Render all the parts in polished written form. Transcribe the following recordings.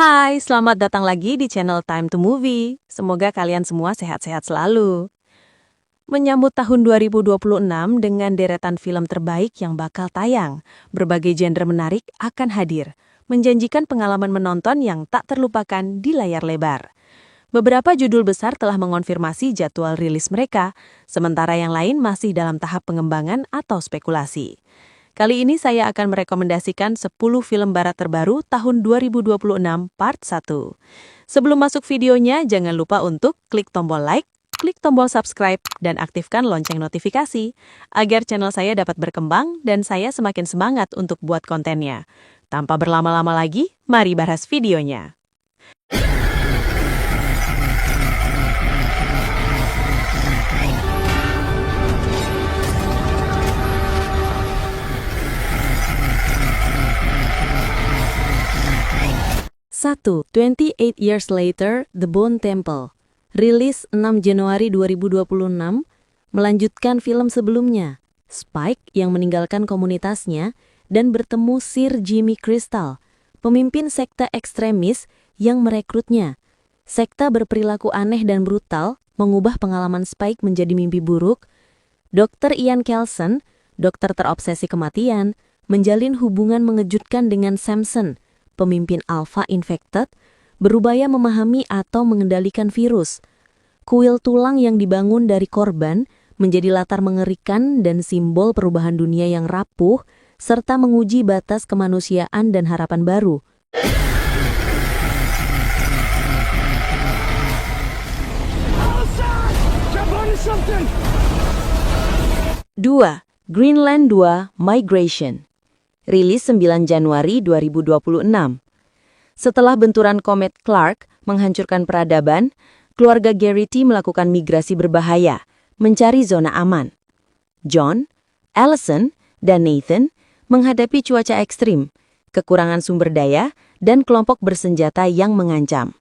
Hai, selamat datang lagi di channel Time to Movie. Semoga kalian semua sehat-sehat selalu. Menyambut tahun 2026 dengan deretan film terbaik yang bakal tayang, berbagai genre menarik akan hadir, menjanjikan pengalaman menonton yang tak terlupakan di layar lebar. Beberapa judul besar telah mengonfirmasi jadwal rilis mereka, sementara yang lain masih dalam tahap pengembangan atau spekulasi. Kali ini saya akan merekomendasikan 10 film barat terbaru tahun 2026 part 1. Sebelum masuk videonya, jangan lupa untuk klik tombol like, klik tombol subscribe, dan aktifkan lonceng notifikasi, agar channel saya dapat berkembang dan saya semakin semangat untuk buat kontennya. Tanpa berlama-lama lagi, mari bahas videonya. Satu, 28 Years Later, The Bone Temple. Rilis 6 Januari 2026, melanjutkan film sebelumnya, Spike yang meninggalkan komunitasnya dan bertemu Sir Jimmy Crystal, pemimpin sekte ekstremis yang merekrutnya. Sekte berperilaku aneh dan brutal, mengubah pengalaman Spike menjadi mimpi buruk. Dr. Ian Kelson, dokter terobsesi kematian, menjalin hubungan mengejutkan dengan Samson, pemimpin Alpha Infected, berupaya memahami atau mengendalikan virus. Kuil tulang yang dibangun dari korban menjadi latar mengerikan dan simbol perubahan dunia yang rapuh, serta menguji batas kemanusiaan dan harapan baru. Dua, Greenland 2 Migration. Rilis 9 Januari 2026. Setelah benturan komet Clark menghancurkan peradaban, keluarga Garrity melakukan migrasi berbahaya, mencari zona aman. John, Allison, dan Nathan menghadapi cuaca ekstrim, kekurangan sumber daya, dan kelompok bersenjata yang mengancam.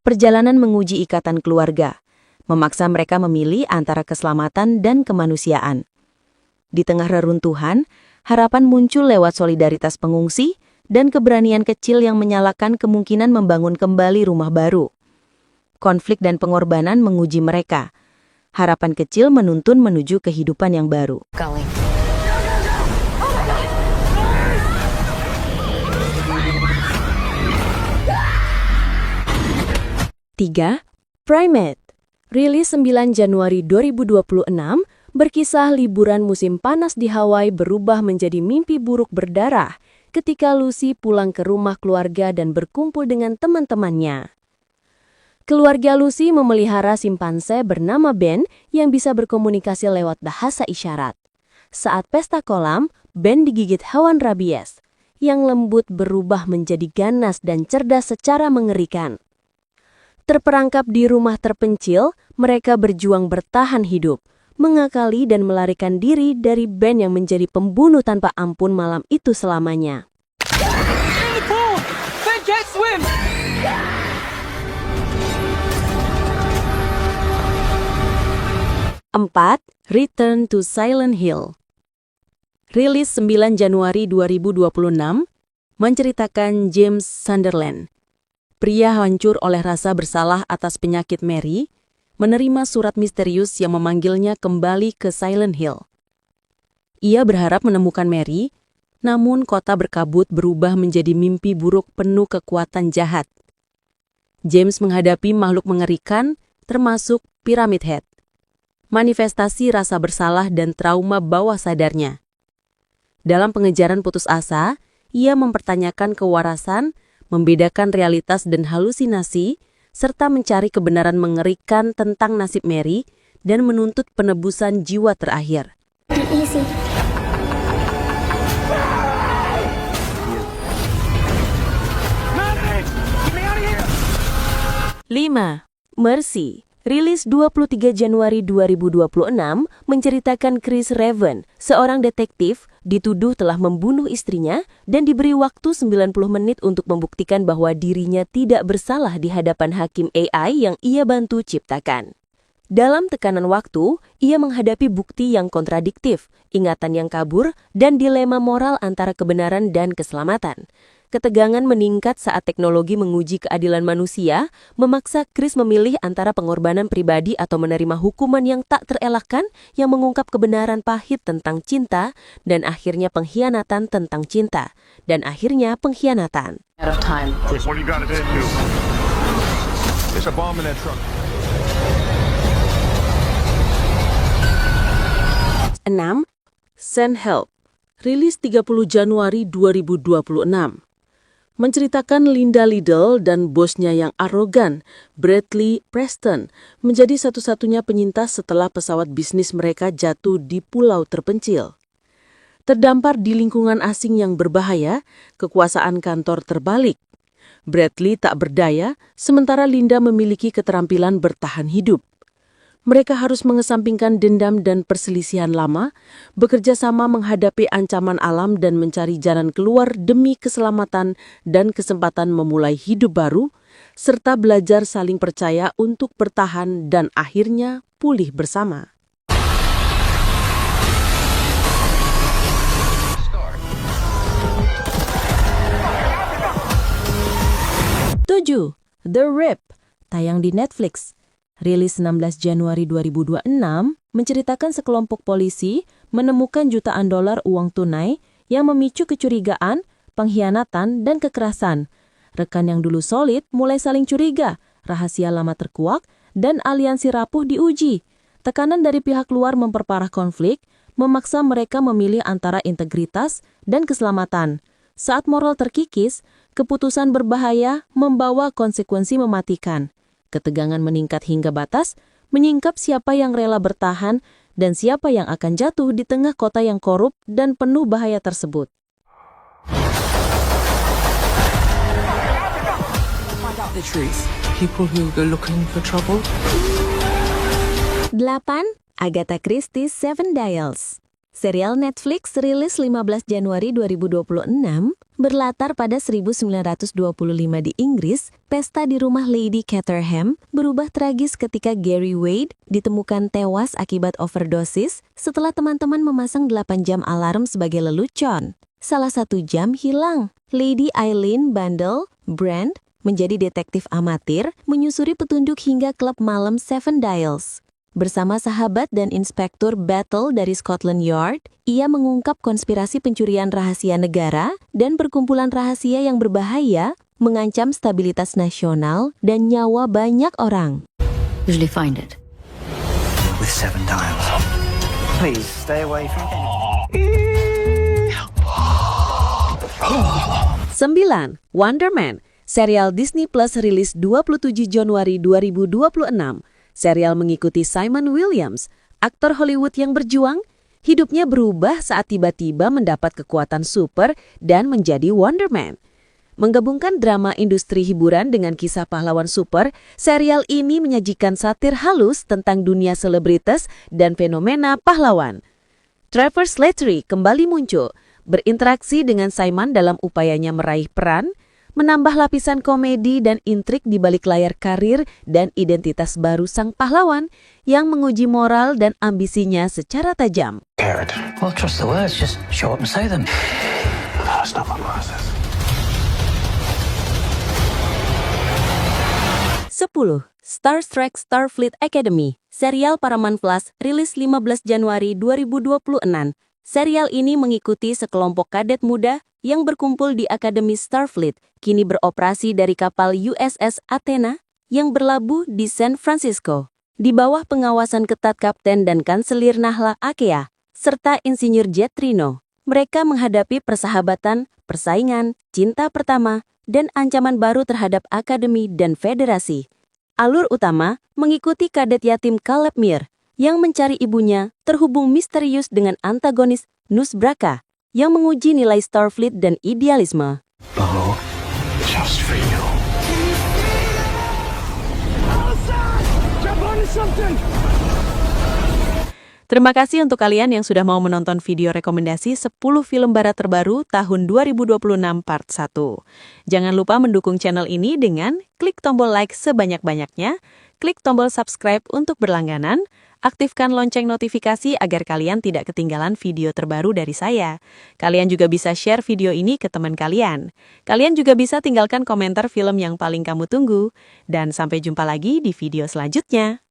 Perjalanan menguji ikatan keluarga, memaksa mereka memilih antara keselamatan dan kemanusiaan. Di tengah reruntuhan, harapan muncul lewat solidaritas pengungsi dan keberanian kecil yang menyalakan kemungkinan membangun kembali rumah baru. Konflik dan pengorbanan menguji mereka. Harapan kecil menuntun menuju kehidupan yang baru. Tiga, Primate. Rilis 9 Januari 2026, berkisah liburan musim panas di Hawaii berubah menjadi mimpi buruk berdarah ketika Lucy pulang ke rumah keluarga dan berkumpul dengan teman-temannya. Keluarga Lucy memelihara simpanse bernama Ben yang bisa berkomunikasi lewat bahasa isyarat. Saat pesta kolam, Ben digigit hewan rabies, yang lembut berubah menjadi ganas dan cerdas secara mengerikan. Terperangkap di rumah terpencil, mereka berjuang bertahan hidup, mengakali dan melarikan diri dari Ben yang menjadi pembunuh tanpa ampun malam itu selamanya. Empat, Return to Silent Hill. Rilis 9 Januari 2026, menceritakan James Sunderland, pria hancur oleh rasa bersalah atas penyakit Mary, menerima surat misterius yang memanggilnya kembali ke Silent Hill. Ia berharap menemukan Mary, namun kota berkabut berubah menjadi mimpi buruk penuh kekuatan jahat. James menghadapi makhluk mengerikan, termasuk Pyramid Head, manifestasi rasa bersalah dan trauma bawah sadarnya. Dalam pengejaran putus asa, ia mempertanyakan kewarasan, membedakan realitas dan halusinasi, serta mencari kebenaran mengerikan tentang nasib Mary dan menuntut penebusan jiwa terakhir. 5. Mercy. Rilis 23 Januari 2026, menceritakan Chris Raven, seorang detektif, dituduh telah membunuh istrinya dan diberi waktu 90 menit untuk membuktikan bahwa dirinya tidak bersalah di hadapan hakim AI yang ia bantu ciptakan. Dalam tekanan waktu, ia menghadapi bukti yang kontradiktif, ingatan yang kabur, dan dilema moral antara kebenaran dan keselamatan. Ketegangan meningkat saat teknologi menguji keadilan manusia, memaksa Chris memilih antara pengorbanan pribadi atau menerima hukuman yang tak terelakkan yang mengungkap kebenaran pahit tentang cinta, dan akhirnya pengkhianatan tentang cinta, dan akhirnya pengkhianatan. Out of time. Chris, what do you got to do? There's a bomb in that truck. 6. Send Help, rilis 30 Januari 2026. Menceritakan Linda Liddell dan bosnya yang arogan, Bradley Preston, menjadi satu-satunya penyintas setelah pesawat bisnis mereka jatuh di pulau terpencil. Terdampar di lingkungan asing yang berbahaya, kekuasaan kantor terbalik. Bradley tak berdaya, sementara Linda memiliki keterampilan bertahan hidup. Mereka harus mengesampingkan dendam dan perselisihan lama, bekerja sama menghadapi ancaman alam dan mencari jalan keluar demi keselamatan dan kesempatan memulai hidup baru, serta belajar saling percaya untuk bertahan dan akhirnya pulih bersama. 7. The Rip, tayang di Netflix. Rilis 16 Januari 2026, menceritakan sekelompok polisi menemukan jutaan dolar uang tunai yang memicu kecurigaan, pengkhianatan, dan kekerasan. Rekan yang dulu solid mulai saling curiga, rahasia lama terkuak, dan aliansi rapuh diuji. Tekanan dari pihak luar memperparah konflik, memaksa mereka memilih antara integritas dan keselamatan. Saat moral terkikis, keputusan berbahaya membawa konsekuensi mematikan. Ketegangan meningkat hingga batas, menyingkap siapa yang rela bertahan dan siapa yang akan jatuh di tengah kota yang korup dan penuh bahaya tersebut. The truth. People who go looking for trouble. 8. Agatha Christie Seven Dials. Serial Netflix rilis 15 Januari 2026 berlatar pada 1925 di Inggris. Pesta di rumah Lady Caterham berubah tragis ketika Gary Wade ditemukan tewas akibat overdosis setelah teman-teman memasang 8 jam alarm sebagai lelucon. Salah satu jam hilang. Lady Eileen Bandel Brand menjadi detektif amatir menyusuri petunjuk hingga klub malam Seven Dials. Bersama sahabat dan inspektur Battle dari Scotland Yard, ia mengungkap konspirasi pencurian rahasia negara dan perkumpulan rahasia yang berbahaya mengancam stabilitas nasional dan nyawa banyak orang. Usually find it. With 7 dials. Please stay away from it. 9. Wonder Man, serial Disney Plus rilis 27 Januari 2026. Serial mengikuti Simon Williams, aktor Hollywood yang berjuang. Hidupnya berubah saat tiba-tiba mendapat kekuatan super dan menjadi Wonder Man. Menggabungkan drama industri hiburan dengan kisah pahlawan super, serial ini menyajikan satir halus tentang dunia selebritas dan fenomena pahlawan. Trevor Slattery kembali muncul, berinteraksi dengan Simon dalam upayanya meraih peran, menambah lapisan komedi dan intrik di balik layar karir dan identitas baru sang pahlawan yang menguji moral dan ambisinya secara tajam. Garrett. Well, trust the words. Just show up and say them. That's not my process. 10. Star Trek Starfleet Academy, serial Paramount Plus, rilis 15 Januari 2026. Serial ini mengikuti sekelompok kadet muda yang berkumpul di Akademi Starfleet, kini beroperasi dari kapal USS Athena yang berlabuh di San Francisco. Di bawah pengawasan ketat Kapten dan Kanselir Nahla Akea, serta Insinyur Jet Reno, mereka menghadapi persahabatan, persaingan, cinta pertama, dan ancaman baru terhadap Akademi dan Federasi. Alur utama mengikuti kadet yatim Caleb Mir yang mencari ibunya terhubung misterius dengan antagonis Nusbraka yang menguji nilai Starfleet dan idealisme. Oh, just for you. Terima kasih untuk kalian yang sudah mau menonton video rekomendasi 10 film barat terbaru tahun 2026 part 1. Jangan lupa mendukung channel ini dengan klik tombol like sebanyak-banyaknya, klik tombol subscribe untuk berlangganan, Aktifkan lonceng notifikasi agar kalian tidak ketinggalan video terbaru dari saya. Kalian juga bisa share video ini ke teman kalian. Kalian juga bisa tinggalkan komentar film yang paling kamu tunggu. Dan sampai jumpa lagi di video selanjutnya.